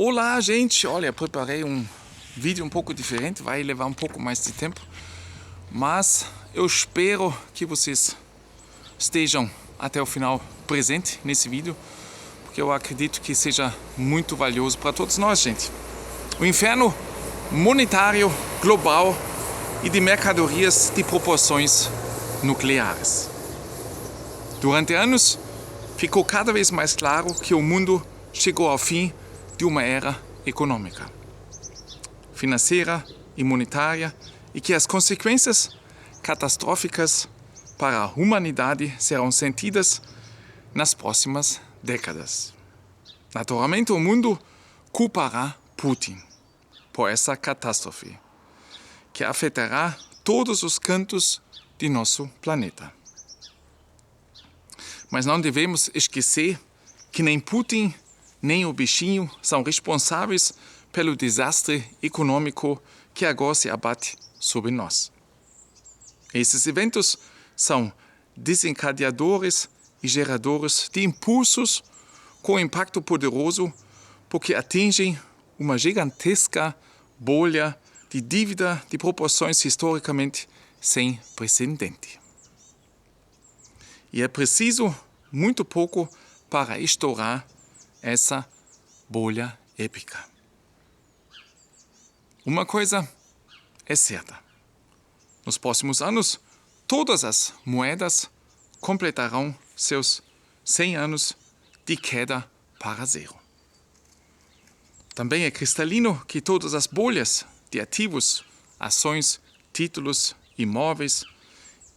Olá, gente! Olha, preparei um vídeo um pouco diferente, vai levar um pouco mais de tempo, mas eu espero que vocês estejam até o final presente nesse vídeo, porque eu acredito que seja muito valioso para todos nós, gente. O inferno monetário global e de mercadorias de proporções nucleares. Durante anos, ficou cada vez mais claro que o mundo chegou ao fim de uma era econômica, financeira e monetária, e que as consequências catastróficas para a humanidade serão sentidas nas próximas décadas. Naturalmente, o mundo culpará Putin por essa catástrofe, que afetará todos os cantos de nosso planeta. Mas não devemos esquecer que nem Putin nem o bichinho são responsáveis pelo desastre econômico que agora se abate sobre nós. Esses eventos são desencadeadores e geradores de impulsos com impacto poderoso, porque atingem uma gigantesca bolha de dívida de proporções historicamente sem precedente. E é preciso muito pouco para estourar essa bolha épica. Uma coisa é certa: nos próximos anos, todas as moedas completarão seus 100 anos de queda para zero. Também é cristalino que todas as bolhas de ativos, ações, títulos, imóveis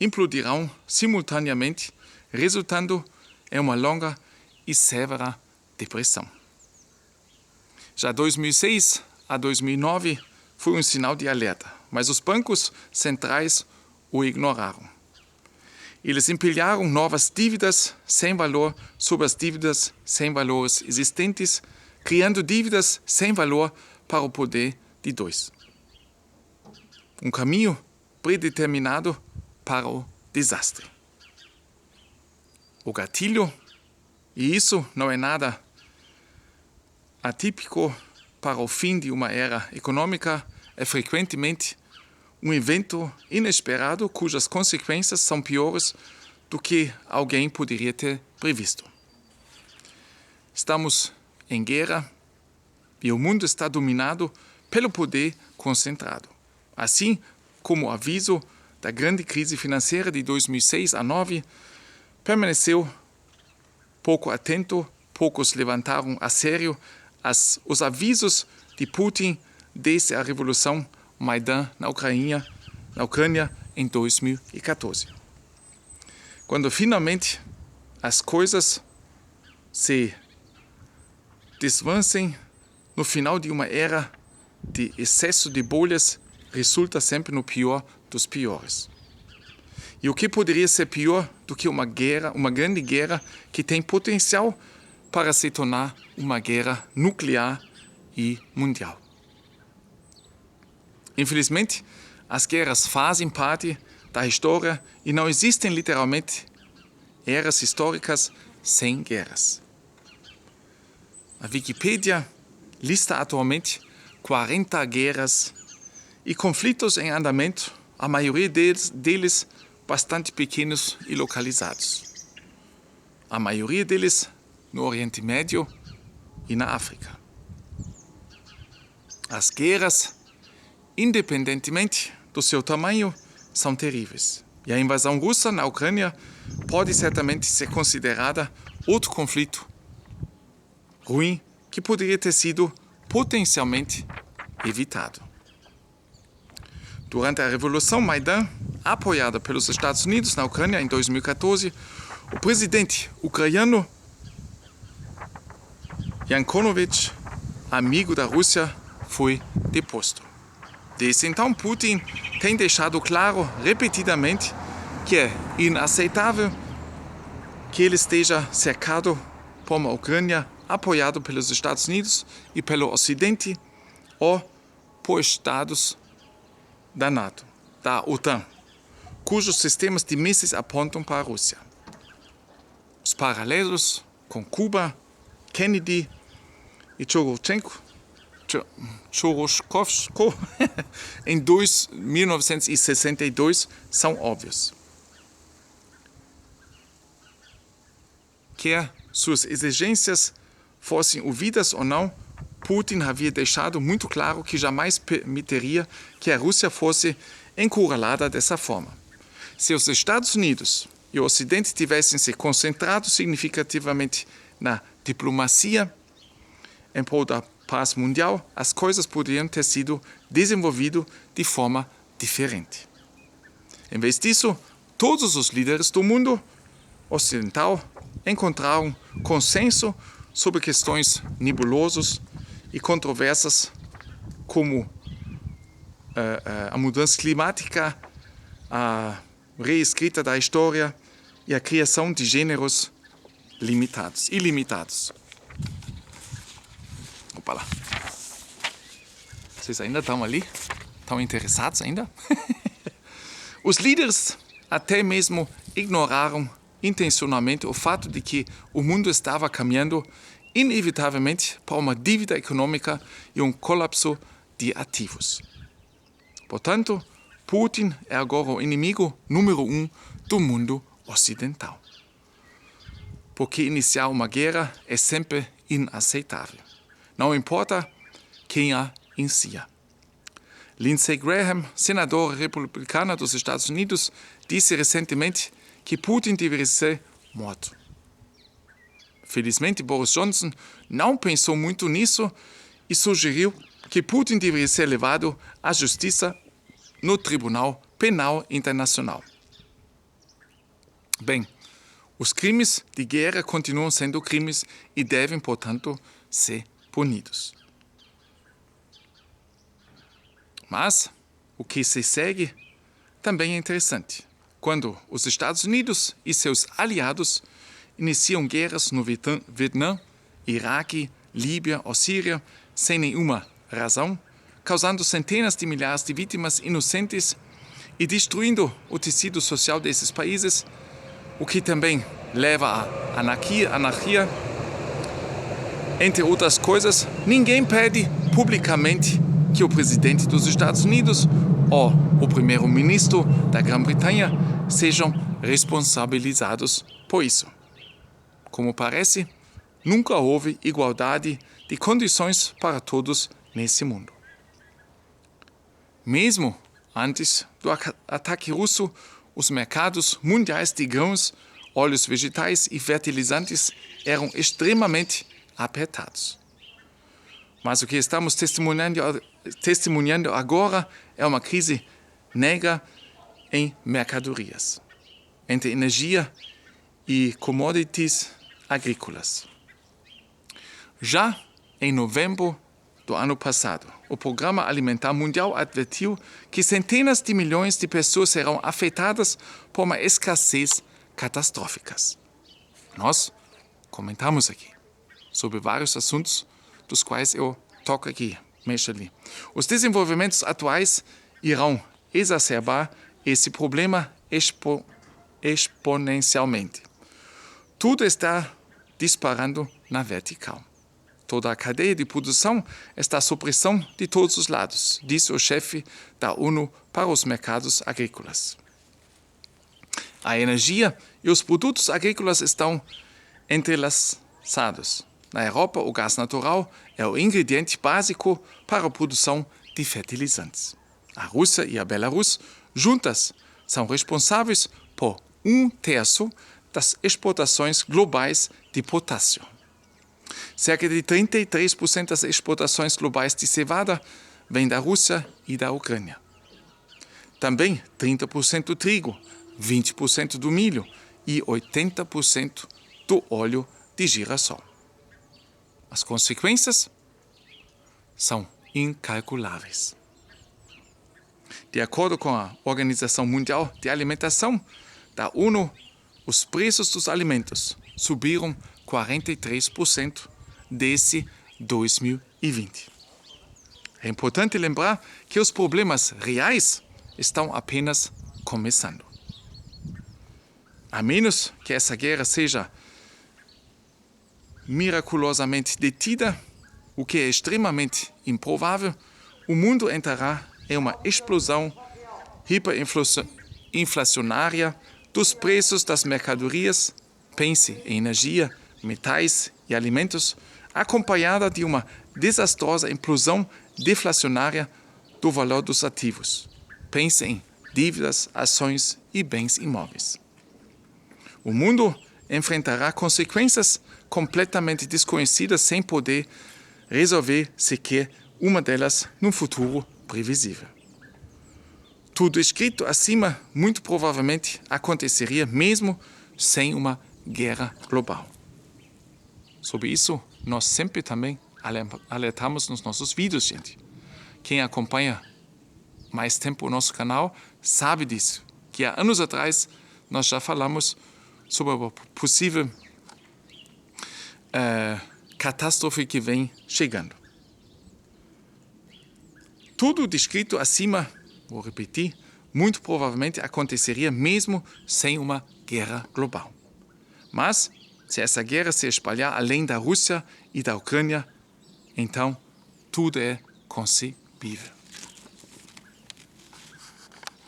implodirão simultaneamente, resultando em uma longa e severa depressão. Já 2006 a 2009 foi um sinal de alerta, mas os bancos centrais o ignoraram. Eles empilharam novas dívidas sem valor sobre as dívidas sem valores existentes, criando dívidas sem valor para o poder de dois. Um caminho predeterminado para o desastre. O gatilho, e isso não é nada atípico para o fim de uma era econômica, é frequentemente um evento inesperado cujas consequências são piores do que alguém poderia ter previsto. Estamos em guerra e o mundo está dominado pelo poder concentrado. Assim como o aviso da grande crise financeira de 2006 a 2009 permaneceu pouco atento, poucos levantaram a sério os avisos de Putin desde a Revolução Maidan na Ucrânia em 2014. Quando finalmente as coisas se desvancem no final de uma era de excesso de bolhas, resulta sempre no pior dos piores. E o que poderia ser pior do que uma grande guerra que tem potencial para se tornar uma guerra nuclear e mundial? Infelizmente, as guerras fazem parte da história e não existem literalmente eras históricas sem guerras. A Wikipedia lista atualmente 40 guerras e conflitos em andamento, a maioria deles bastante pequenos e localizados. A maioria deles no Oriente Médio e na África. As guerras, independentemente do seu tamanho, são terríveis. E a invasão russa na Ucrânia pode certamente ser considerada outro conflito ruim que poderia ter sido potencialmente evitado. Durante a Revolução Maidan, apoiada pelos Estados Unidos na Ucrânia em 2014, o presidente ucraniano Yanukovych, amigo da Rússia, foi deposto. Desde então, Putin tem deixado claro repetidamente que é inaceitável que ele esteja cercado por uma Ucrânia apoiada pelos Estados Unidos e pelo Ocidente ou por estados da NATO, da OTAN, cujos sistemas de mísseis apontam para a Rússia. Os paralelos com Cuba, Kennedy e Tchorochenko Choroshkovsko em 1962 são óbvios. Quer suas exigências fossem ouvidas ou não, Putin havia deixado muito claro que jamais permitiria que a Rússia fosse encurralada dessa forma. Se os Estados Unidos e o Ocidente tivessem se concentrado significativamente na diplomacia em prol da paz mundial, as coisas poderiam ter sido desenvolvidas de forma diferente. Em vez disso, todos os líderes do mundo ocidental encontraram consenso sobre questões nebulosas e controversas como a mudança climática, a reescrita da história e a criação de gêneros ilimitados. Opa lá. Vocês ainda estão ali? Estão interessados ainda? Os líderes até mesmo ignoraram intencionalmente o fato de que o mundo estava caminhando inevitavelmente para uma dívida econômica e um colapso de ativos. Portanto, Putin é agora o inimigo número 1 do mundo ocidental. Porque iniciar uma guerra é sempre inaceitável. Não importa quem a inicia. Lindsey Graham, senadora republicana dos Estados Unidos, disse recentemente que Putin deveria ser morto. Felizmente, Boris Johnson não pensou muito nisso e sugeriu que Putin deveria ser levado à justiça no Tribunal Penal Internacional. Bem, os crimes de guerra continuam sendo crimes e devem, portanto, ser punidos. Mas o que se segue também é interessante. Quando os Estados Unidos e seus aliados iniciam guerras no Vietnã, Iraque, Líbia ou Síria sem nenhuma razão, causando centenas de milhares de vítimas inocentes e destruindo o tecido social desses países, o que também leva à anarquia. Entre outras coisas, ninguém pede publicamente que o presidente dos Estados Unidos ou o primeiro-ministro da Grã-Bretanha sejam responsabilizados por isso. Como parece, nunca houve igualdade de condições para todos nesse mundo. Mesmo antes do ataque russo, os mercados mundiais de grãos, óleos vegetais e fertilizantes eram extremamente apertados. Mas o que estamos testemunhando agora é uma crise negra em mercadorias, entre energia e commodities agrícolas. Já em novembro do ano passado, o Programa Alimentar Mundial advertiu que centenas de milhões de pessoas serão afetadas por uma escassez catastrófica. Nós comentamos aqui sobre vários assuntos dos quais eu toco aqui, mexo ali. Os desenvolvimentos atuais irão exacerbar esse problema exponencialmente. Tudo está disparando na vertical. Toda a cadeia de produção está sob pressão de todos os lados, disse o chefe da ONU para os mercados agrícolas. A energia e os produtos agrícolas estão entrelaçados. Na Europa, o gás natural é o ingrediente básico para a produção de fertilizantes. A Rússia e a Belarus, juntas, são responsáveis por 1/3 das exportações globais de potássio. Cerca de 33% das exportações globais de cevada vêm da Rússia e da Ucrânia. Também 30% do trigo, 20% do milho e 80% do óleo de girassol. As consequências são incalculáveis. De acordo com a Organização Mundial de Alimentação da ONU, os preços dos alimentos subiram 43% desde 2020. É importante lembrar que os problemas reais estão apenas começando. A menos que essa guerra seja miraculosamente detida, o que é extremamente improvável, o mundo entrará em uma explosão hiperinflacionária dos preços das mercadorias, pense em energia, metais e alimentos, acompanhada de uma desastrosa implosão deflacionária do valor dos ativos. Pense em dívidas, ações e bens imóveis. O mundo enfrentará consequências completamente desconhecidas sem poder resolver sequer uma delas num futuro previsível. Tudo escrito acima muito provavelmente aconteceria mesmo sem uma guerra global. Sobre isso, nós sempre também alertamos nos nossos vídeos, gente. Quem acompanha mais tempo o nosso canal sabe disso, que há anos atrás nós já falamos sobre a possível catástrofe que vem chegando. Tudo descrito acima, vou repetir, muito provavelmente aconteceria mesmo sem uma guerra global. Mas, se essa guerra se espalhar além da Rússia e da Ucrânia, então tudo é concebível.